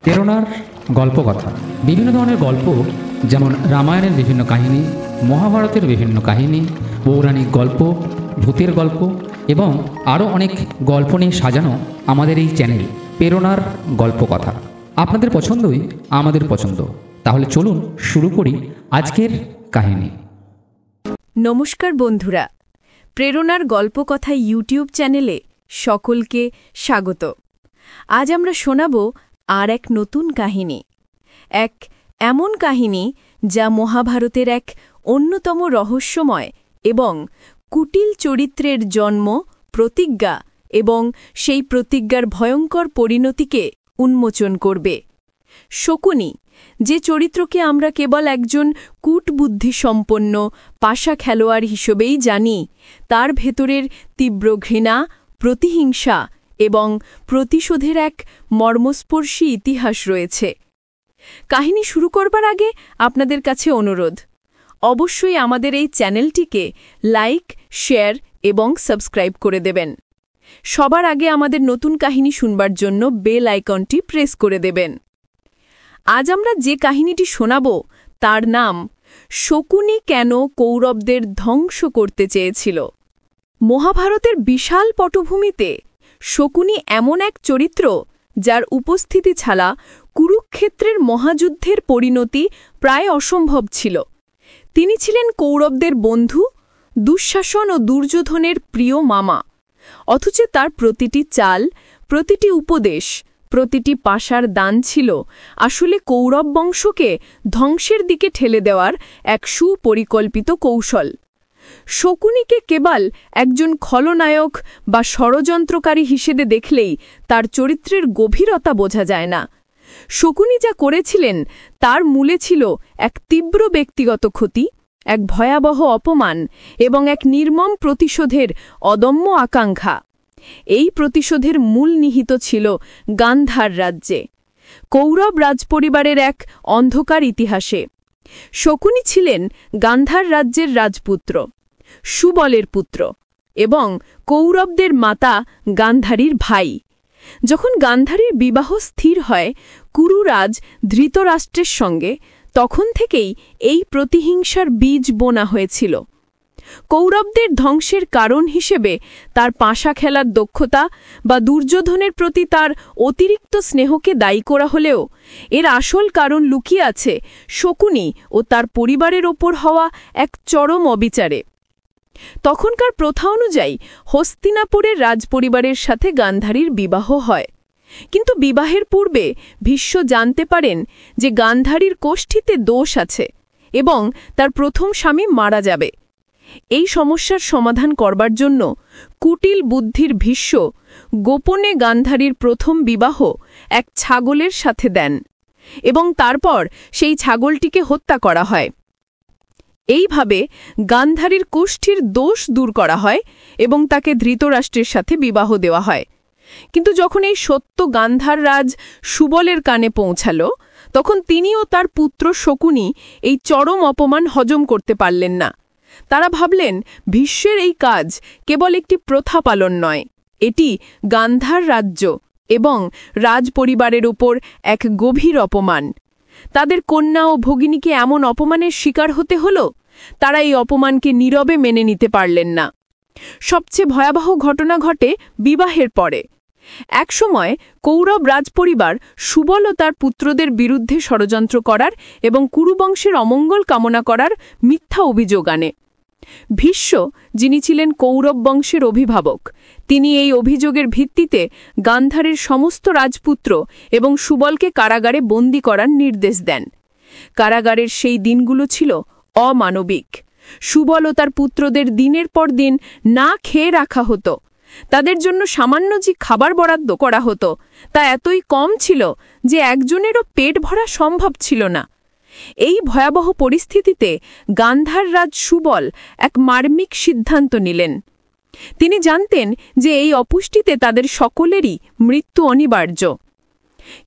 প্রেরণার গল্পকথা। বিভিন্ন ধরনের গল্প, যেমন রামায়ণের বিভিন্ন কাহিনী, মহাভারতের বিভিন্ন কাহিনী, পৌরাণিক গল্প, ভূতের গল্প এবং আরও অনেক গল্প নিয়ে সাজানো আমাদের এই চ্যানেল প্রেরণার গল্পকথা। আপনাদের পছন্দই আমাদের পছন্দ। তাহলে চলুন শুরু করি আজকের কাহিনী। নমস্কার বন্ধুরা, প্রেরণার গল্পকথা ইউটিউব চ্যানেলে সকলকে স্বাগত। আজ আমরা শোনাব আর এক নতুন কাহিনী, এক এমন কাহিনী যা মহাভারতের এক অন্যতম রহস্যময় এবং কুটিল চরিত্রের জন্ম, প্রতিজ্ঞা এবং সেই প্রতিজ্ঞার ভয়ঙ্কর পরিণতিকে উন্মোচন করবে। শকুনি, যে চরিত্রকে আমরা কেবল একজন কূটবুদ্ধিসম্পন্ন পাশা খেলোয়াড় হিসেবেই জানি, তার ভেতরের তীব্র ঘৃণা, প্রতিহিংসা এবং প্রতিশোধের এক মর্মস্পর্শী ইতিহাস রয়েছে। কাহিনী শুরু করবার আগে আপনাদের কাছে অনুরোধ, অবশ্যই আমাদের এই চ্যানেলটিকে লাইক, শেয়ার এবং সাবস্ক্রাইব করে দেবেন। সবার আগে আমাদের নতুন কাহিনী শুনবার জন্য বেল আইকনটি প্রেস করে দেবেন। আজ আমরা যে কাহিনীটি শোনাব তার নাম শকুনি কেন কৌরবদের ধ্বংস করতে চেয়েছিল। মহাভারতের বিশাল পটভূমিতে শকুনি এমন এক চরিত্র যার উপস্থিতি ছাড়া কুরুক্ষেত্রের মহাযুদ্ধের পরিণতি প্রায় অসম্ভব ছিল। তিনি ছিলেন কৌরবদের বন্ধু, দুঃশাসন ও দুর্যোধনের প্রিয় মামা। অথচ তার প্রতিটি চাল, প্রতিটি উপদেশ, প্রতিটি পাশার দান ছিল আসলে কৌরব বংশকে ধ্বংসের দিকে ঠেলে দেওয়ার এক সুপরিকল্পিত কৌশল। শকুনিকে কেবল একজন খলনায়ক বা ষড়যন্ত্রকারী হিসেবে দেখলেই তার চরিত্রের গভীরতা বোঝা যায় না। শকুনি যা করেছিলেন তার মূলে ছিল এক তীব্র ব্যক্তিগত ক্ষতি, এক ভয়াবহ অপমান এবং এক নির্মম প্রতিশোধের অদম্য আকাঙ্ক্ষা। এই প্রতিশোধের মূল নিহিত ছিল গান্ধার রাজ্যে, কৌরব রাজপরিবারের এক অন্ধকার ইতিহাসে। শকুনি ছিলেন গান্ধার রাজ্যের রাজপুত্র, সুবলের পুত্র এবং কৌরবদের মাতা গান্ধারীর ভাই। যখন গান্ধারীর বিবাহ স্থির হয় কুরুরাজ ধৃতরাষ্ট্রের সঙ্গে, তখন থেকেই এই প্রতিহিংসার বীজ বোনা হয়েছিল। কৌরবদের ধ্বংসের কারণ হিসেবে তার পাশা খেলার দক্ষতা বা দুর্যোধনের প্রতি তার অতিরিক্ত স্নেহকে দায়ী করা হলেও এর আসল কারণ লুকিয়ে আছে শকুনি ও তার পরিবারের ওপর হওয়া এক চরম অবিচারে। তখনকার প্রথা অনুযায়ী হস্তিনাপুরের রাজপরিবারের সাথে গান্ধারীর বিবাহ হয়, কিন্তু বিবাহের পূর্বে ভীষ্ম জানতে পারেন যে গান্ধারীর কোষ্ঠীতে দোষ আছে এবং তার প্রথম স্বামী মারা যাবে। এই সমস্যার সমাধান করবার জন্য কুটিল বুদ্ধির ভীষ্ম গোপনে গান্ধারীর প্রথম বিবাহ এক ছাগলের সাথে দেন এবং তারপর সেই ছাগলটিকে হত্যা করা হয়। এইভাবে গান্ধারীর কোষ্ঠীর দোষ দূর করা হয় এবং তাকে ধৃতরাষ্ট্রের সাথে বিবাহ দেওয়া হয়। কিন্তু যখন এই সত্য গান্ধার রাজ সুবলের কানে পৌঁছাল, তখন তিনি ও তার পুত্র শকুনি এই চরম অপমান হজম করতে পারলেন না। তারা ভাবলেন ভীষ্মের এই কাজ কেবল একটি প্রথা পালন নয়, এটি গান্ধার রাজ্য এবং রাজপরিবারের উপর এক গভীর অপমান। তাদের কন্যা ও ভগিনীকে এমন অপমানের শিকার হতে হল, তারা এই অপমানকে নীরবে মেনে নিতে পারলেন না। সবচেয়ে ভয়াবহ ঘটনা ঘটে বিবাহের পরে। একসময় কৌরব রাজপরিবার সুবল ও তার পুত্রদের বিরুদ্ধে ষড়যন্ত্র করার এবং কুরুবংশের অমঙ্গল কামনা করার মিথ্যা অভিযোগ আনে। ভীষ্ম, যিনি ছিলেন কৌরব বংশের অভিভাবক, তিনি এই অভিযোগের ভিত্তিতে গান্ধারের সমস্ত রাজপুত্র এবং সুবলকে কারাগারে বন্দী করার নির্দেশ দেন। কারাগারের সেই দিনগুলো ছিল অমানবিক। সুবল ও তার পুত্রদের দিনের পর দিন না খেয়ে রাখা হতো। তাদের জন্য সামান্য যে খাবার বরাদ্দ করা হতো তা এতই কম ছিল যে একজনেরও পেট ভরা সম্ভব ছিল না। এই ভয়াবহ পরিস্থিতিতে গান্ধার রাজ সুবল এক মার্মিক সিদ্ধান্ত নিলেন। তিনি জানতেন যে এই অপুষ্টিতে তাদের সকলেরই মৃত্যু অনিবার্য,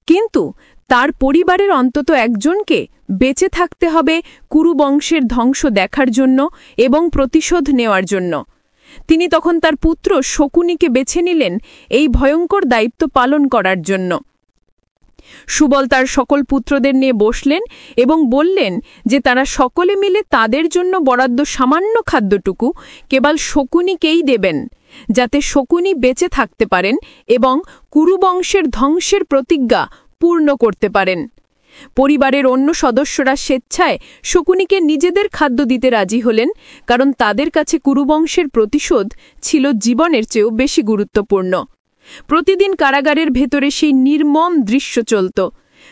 কিন্তু তার পরিবারের অন্তত একজনকে বেঁচে থাকতে হবে কুরুবংশের ধ্বংস দেখার জন্য এবং প্রতিশোধ নেওয়ার জন্য। তিনি তখন তার পুত্র শকুনিকে বেছে নিলেন এই ভয়ঙ্কর দায়িত্ব পালন করার জন্য। সুবল তার সকল পুত্রদের নিয়ে বসলেন এবং বললেন যে তারা সকলে মিলে তাদের জন্য বরাদ্দ সামান্য খাদ্যটুকু কেবল শকুনিকেই দেবেন, যাতে শকুনি বেঁচে থাকতে পারেন এবং কুরুবংশের ধ্বংসের প্রতিজ্ঞা পূর্ণ করতে পারেন। পরিবারের অন্য সদস্যরা স্বেচ্ছায় শকুনিকে নিজেদের খাদ্য দিতে রাজি হলেন, কারণ তাদের কাছে কুরুবংশের প্রতিশোধ ছিল জীবনের চেয়েও বেশি গুরুত্বপূর্ণ। প্রতিদিন কারাগারের ভেতরে সেই নির্মম দৃশ্য চলত।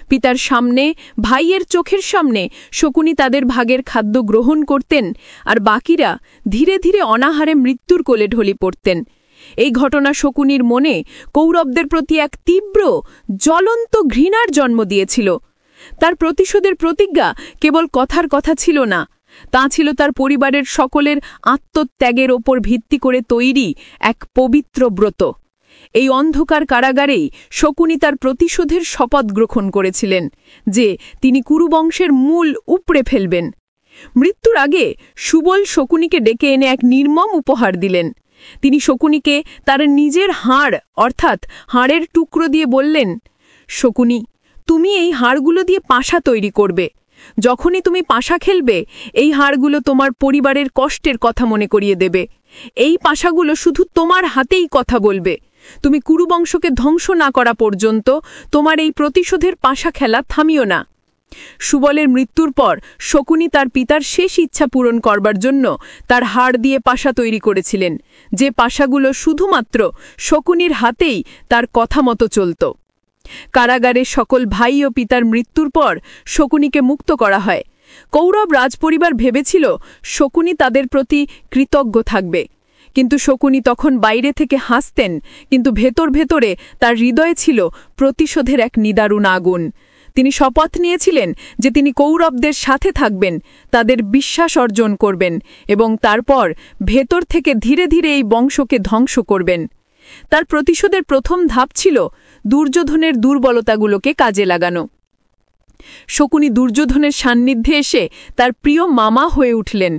পিতার সামনে, ভাইয়ের চোখের সামনে শকুনি তাদের ভাগের খাদ্য গ্রহণ করতেন, আর বাকিরা ধীরে ধীরে অনাহারে মৃত্যুর কোলে ঢলে পড়তেন। এই ঘটনা শকুনির মনে কৌরবদের প্রতি এক তীব্র, জ্বলন্ত ঘৃণার জন্ম দিয়েছিল। তার প্রতিশোধের প্রতিজ্ঞা কেবল কথার কথা ছিল না, তা ছিল তার পরিবারের সকলের আত্মত্যাগের ওপর ভিত্তি করে তৈরি এক পবিত্র ব্রত। এই অন্ধকার কারাগারেই শকুনি তার প্রতিশোধের শপথ গ্রহণ করেছিলেন যে তিনি কুরুবংশের মূল উপড়ে ফেলবেন। মৃত্যুর আগে সুবল শকুনিকে ডেকে এনে এক নির্মম উপহার দিলেন। তিনি শকুনিকে তার নিজের হাড় অর্থাৎ হাড়ের টুকরো দিয়ে বললেন, শকুনি, তুমি এই হাড়গুলো দিয়ে পাশা তৈরি করবে। যখনই তুমি পাশা খেলবে, এই হাড়গুলো তোমার পরিবারের কষ্টের কথা মনে করিয়ে দেবে। এই পাশাগুলো শুধু তোমার হাতেই কথা বলবে। তুমি কুরুবংশকে ধ্বংস না করা পর্যন্ত তোমার এই প্রতিশোধের পাশা খেলা থামিও না। সুবলের মৃত্যুর পর শকুনি তার পিতার শেষ ইচ্ছা পূরণ করবার জন্য তার হাড় দিয়ে পাশা তৈরি করেছিলেন, যে পাশাগুলো শুধুমাত্র শকুনির হাতেই তার কথা মতো চলত। কারাগারের সকল ভাই ও পিতার মৃত্যুর পর শকুনিকে মুক্ত করা হয়। কৌরব রাজপরিবার ভেবেছিল শকুনি তাদের প্রতি কৃতজ্ঞ থাকবে, কিন্তু শকুনি তখন বাইরে থেকে হাসতেন, কিন্তু ভেতর ভেতরে তার হৃদয়ে ছিল প্রতিশোধের এক নিদারুণ আগুন। তিনি শপথ নিয়েছিলেন যে তিনি কৌরবদের সাথে থাকবেন, তাদের বিশ্বাস অর্জন করবেন এবং তারপর ভেতর থেকে ধীরে ধীরে এই বংশকে ধ্বংস করবেন। তার প্রতিশোধের প্রথম ধাপ ছিল দুর্যোধনের দুর্বলতাগুলোকে কাজে লাগানো। শকুনি দুর্যোধনের সান্নিধ্যে এসে তার প্রিয় মামা হয়ে উঠলেন।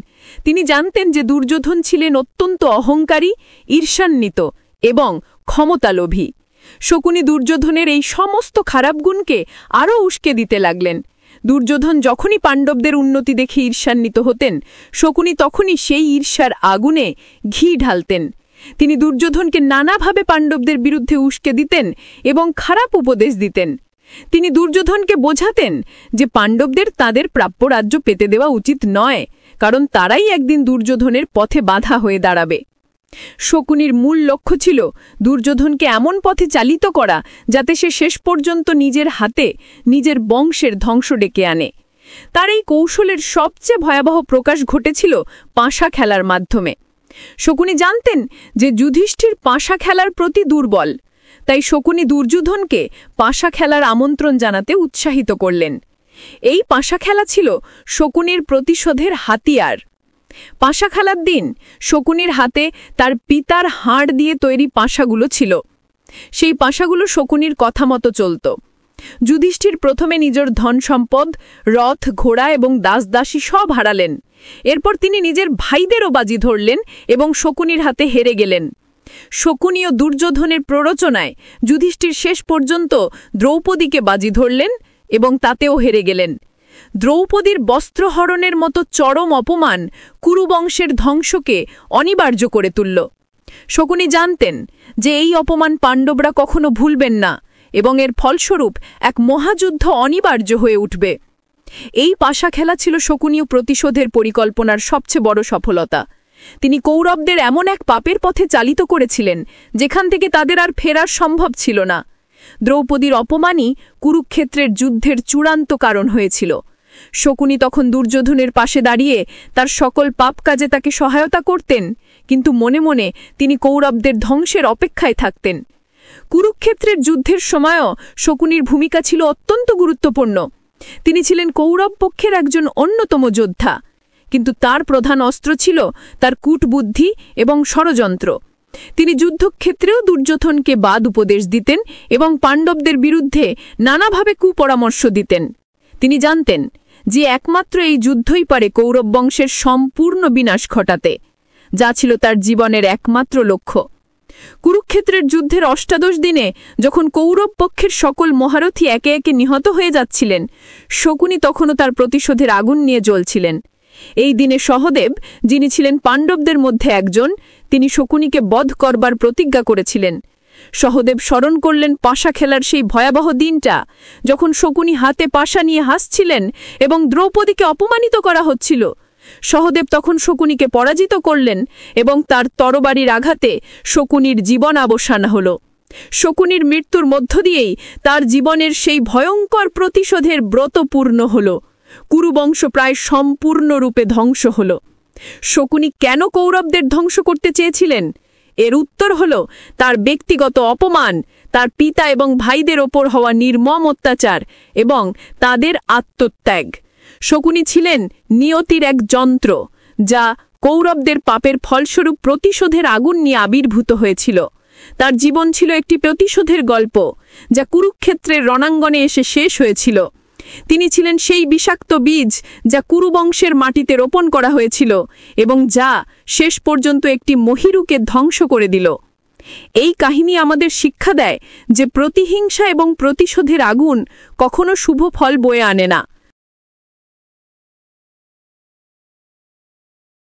তিনি জানতেন যে দুর্যোধন ছিলেন অত্যন্ত অহংকারী, ঈর্ষান্বিত এবং ক্ষমতালোভী। শকুনি দুর্যোধনের এই সমস্ত খারাপ গুণকে আরও উস্কে দিতে লাগলেন। দুর্যোধন যখনই পাণ্ডবদের উন্নতি দেখে ঈর্ষান্বিত হতেন, শকুনি তখনই সেই ঈর্ষার আগুনে ঘি ঢালতেন। তিনি দুর্যোধনকে নানাভাবে পাণ্ডবদের বিরুদ্ধে উস্কে দিতেন এবং খারাপ উপদেশ দিতেন। তিনি দুর্যোধনকে বোঝাতেন যে পাণ্ডবদের তাদের প্রাপ্য রাজ্য পেতে দেওয়া উচিত নয়, কারণ তারাই একদিন দুর্যোধনের পথে বাধা হয়ে দাঁড়াবে। শকুনির মূল লক্ষ্য ছিল দুর্যোধনকে এমন পথে চালিত করা যাতে সে শেষ পর্যন্ত নিজের হাতে নিজের বংশের ধ্বংস ডেকে আনে। তার এই কৌশলের সবচেয়ে ভয়াবহ প্রকাশ ঘটেছিল পাশা খেলার মাধ্যমে। শকুনি জানতেন যে যুধিষ্ঠির পাশা খেলার প্রতি দুর্বল, তাই শকুনি দুর্যোধনকে পাশা খেলার আমন্ত্রণ জানাতে উৎসাহিত করলেন। এই পাশা খেলা ছিল শকুনির প্রতিশোধের হাতিয়ার। পাশা খেলার দিন শকুনির হাতে তার পিতার হাড় দিয়ে তৈরি পাশাগুলো ছিল। সেই পাশাগুলো শকুনির কথা মতো চলত। যুধিষ্ঠির প্রথমে নিজের ধন সম্পদ, রথ, ঘোড়া এবং দাসদাসী সব হারালেন। এরপর তিনি নিজের ভাইদেরও বাজি ধরলেন এবং শকুনির হাতে হেরে গেলেন। শকুনি ও দুর্যোধনের প্ররোচনায় যুধিষ্ঠির শেষ পর্যন্ত দ্রৌপদীকে বাজি ধরলেন এবং তাতেও হেরে গেলেন। দ্রৌপদীর বস্ত্রহরণের মতো চরম অপমান কুরুবংশের ধ্বংসকে অনিবার্য করে তুলল। শকুনি জানতেন যে এই অপমান পাণ্ডবরা কখনো ভুলবেন না এবং এর ফলস্বরূপ এক মহাযুদ্ধ অনিবার্য হয়ে উঠবে। এই পাশা খেলা ছিল শকুনীয় প্রতিশোধের পরিকল্পনার সবচেয়ে বড় সফলতা। তিনি কৌরবদের এমন এক পাপের পথে চালিত করেছিলেন যেখান থেকে তাদের আর ফেরার সম্ভব ছিল না। দ্রৌপদীর অপমানই কুরুক্ষেত্রের যুদ্ধের চূড়ান্ত কারণ হয়েছিল। শকুনি তখন দুর্যোধনের পাশে দাঁড়িয়ে তার সকল পাপ কাজে তাকে সহায়তা করতেন, কিন্তু মনে মনে তিনি কৌরবদের ধ্বংসের অপেক্ষায় থাকতেন। কুরুক্ষেত্রের যুদ্ধের সময়ও শকুনির ভূমিকা ছিল অত্যন্ত গুরুত্বপূর্ণ। তিনি ছিলেন কৌরব পক্ষের একজন অন্যতম যোদ্ধা, কিন্তু তার প্রধান অস্ত্র ছিল তার কূটবুদ্ধি এবং ষড়যন্ত্র। তিনি যুদ্ধক্ষেত্রেও দুর্যোধনকে বাদ উপদেশ দিতেন এবং পাণ্ডবদের বিরুদ্ধে নানাভাবে কুপরামর্শ দিতেন। তিনি জানতেন যে একমাত্র এই যুদ্ধই পারে কৌরব বংশের সম্পূর্ণ বিনাশ ঘটাতে, যা ছিল তার জীবনের একমাত্র লক্ষ্য। কুরুক্ষেত্রের যুদ্ধের অষ্টাদশ দিনে যখন কৌরব পক্ষের সকল মহারথী একে একে নিহত হয়ে যাচ্ছিলেন, শকুনি তখনও তার প্রতিশোধের আগুন নিয়ে জ্বলছিলেন। এই দিনে সহদেব, যিনি ছিলেন পাণ্ডবদের মধ্যে একজন, তিনি শকুনিকে বধ করবার প্রতিজ্ঞা করেছিলেন। সহদেব স্মরণ করলেন পাশা খেলার সেই ভয়াবহ দিনটা, যখন শকুনি হাতে পাশা নিয়ে হাসছিলেন এবং দ্রৌপদীকে অপমানিত করা হচ্ছিল। সহদেব তখন শকুনিকে পরাজিত করলেন এবং তার তরবারির আঘাতে শকুনির জীবনাবসান হল। শকুনির মৃত্যুর মধ্য দিয়েই তার জীবনের সেই ভয়ঙ্কর প্রতিশোধের ব্রত পূর্ণ হল। কুরুবংশ প্রায় সম্পূর্ণরূপে ধ্বংস হল। শকুনি কেন কৌরবদের ধ্বংস করতে চেয়েছিলেন? এর উত্তর হল তার ব্যক্তিগত অপমান, তার পিতা এবং ভাইদের ওপর হওয়া নির্মম অত্যাচার এবং তাদের আত্মত্যাগ। শকুনি ছিলেন নিয়তির এক যন্ত্র, যা কৌরবদের পাপের ফলস্বরূপ প্রতিশোধের আগুন নিয়ে আবির্ভূত হয়েছিল। তার জীবন ছিল একটি প্রতিশোধের গল্প, যা কুরুক্ষেত্রের রণাঙ্গনে এসে শেষ হয়েছিল। তিনি ছিলেন সেই বিষাক্ত বীজ যা কুরুবংশের মাটিতে রোপণ করা হয়েছিল এবং যা শেষ পর্যন্ত একটি মহীরুকে ধ্বংস করে দিল। এই কাহিনী আমাদের শিক্ষা দেয় যে প্রতিহিংসা এবং প্রতিশোধের আগুন কখনো শুভ ফল বয়ে আনে না।